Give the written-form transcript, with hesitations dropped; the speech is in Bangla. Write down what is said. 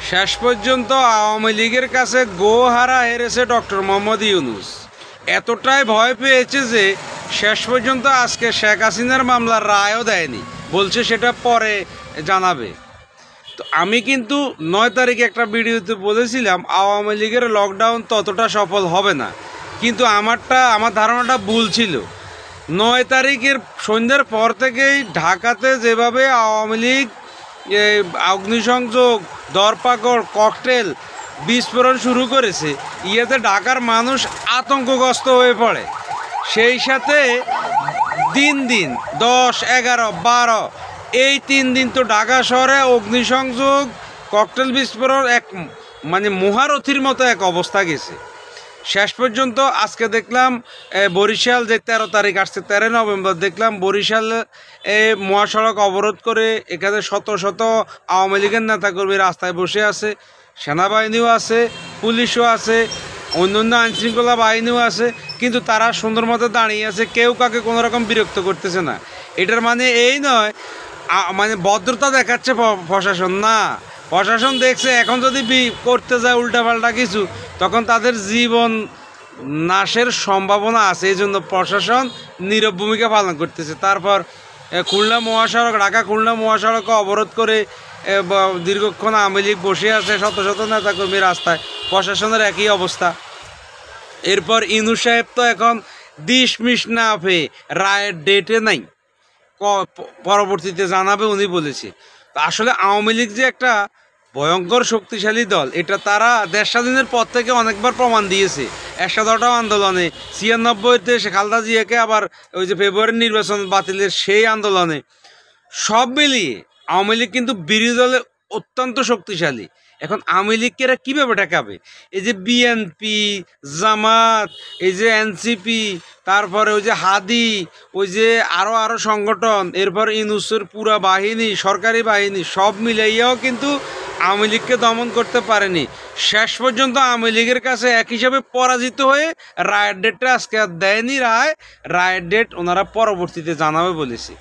শেষ পর্যন্ত আওয়ামী লীগের কাছে গোহারা হেরেছে ডক্টর মোহাম্মদ ইউনূস। এতটাই ভয় পেয়েছে যে শেষ পর্যন্ত আজকে শেখ হাসিনার মামলার রায়ও দেয়নি, বলছে সেটা পরে জানাবে। তো আমি কিন্তু 9 তারিখে একটা ভিডিওতে বলেছিলাম আওয়ামী লীগের লকডাউন ততটা সফল হবে না, কিন্তু আমার ধারণাটা ভুল ছিল। 9 তারিখের সন্ধ্যার পর থেকেই ঢাকাতে যেভাবে আওয়ামী লীগ অগ্নিসংযোগ, দরপাকড়, ককটেল বিস্ফোরণ শুরু করেছে, ইয়াতে ঢাকার মানুষ আতঙ্কগ্রস্ত হয়ে পড়ে। সেই সাথে দিন 10, 11, 12 এই 3 দিন তো ঢাকা শহরে অগ্নিসংযোগ, ককটেল বিস্ফোরণ এক মহারথীর মতো এক অবস্থা গেছে। শেষ পর্যন্ত আজকে দেখলাম বরিশাল যে 13 তারিখ আসছে, 13 নভেম্বর দেখলাম বরিশাল মহাসড়ক অবরোধ করে এখানে শত শত আওয়ামী লীগের নেতাকর্মী রাস্তায় বসে আছে, সেনাবাহিনীও আছে, পুলিশও আছে, অন্যান্য আইনশৃঙ্খলা বাহিনীও আছে, কিন্তু তারা সুন্দর মতো দাঁড়িয়ে আছে, কেউ কাকে কোনো রকম বিরক্ত করতেছে না। এটার মানে এই নয় ভদ্রতা দেখাচ্ছে প্রশাসন, না। প্রশাসন দেখছে এখন যদি করতে যায় উল্টাপাল্টা কিছু, তখন তাদের জীবন নাশের সম্ভাবনা আছে। এই জন্য প্রশাসন নীরব ভূমিকা পালন করতেছে। তারপর ঢাকা খুলনা মহাসড়ককে অবরোধ করে দীর্ঘক্ষণ আওয়ামী লীগ বসে আছে, শত শত নেতাকর্মী রাস্তায়, প্রশাসনের একই অবস্থা। এরপর ইউনূস সাহেব তো এখন ডিসমিস না পেয়ে রায়ের ডেটে নাই, পরবর্তীতে জানাবে উনি বলেছে। আসলে আওয়ামী লীগ যে একটা ভয়ঙ্কর শক্তিশালী দল, এটা তারা দেশ স্বাধীনের পর থেকে অনেকবার প্রমাণ দিয়েছে। 110টা আন্দোলনে, 96-তে খালেদা জিয়াকে আবার ওই যে ফেব্রুয়ারির নির্বাচন বাতিলের সেই আন্দোলনে, সব মিলিয়ে আওয়ামী লীগ কিন্তু বিরোধী দলে অত্যন্ত শক্তিশালী। এখন আওয়ামী লীগকে এরা কীভাবে ঠেকাবে? এই যে বিএনপি, জামাত, এই যে এনসিপি, তারপরে ওই যে হাদি, ওই যে আরও সংগঠন, এরপর ইউনূসের পুরা বাহিনী, সরকারি বাহিনী সব মিলাইয়াও কিন্তু আওয়ামী লীগকে দমন করতে পারেনি। শেষ পর্যন্ত আওয়ামী লীগের কাছে এক হিসাবে পরাজিত হয়ে রায়ের ডেটটা আজকে আর দেয়নি। রায়ের ডেট ওনারা পরবর্তীতে জানাবে বলেছে।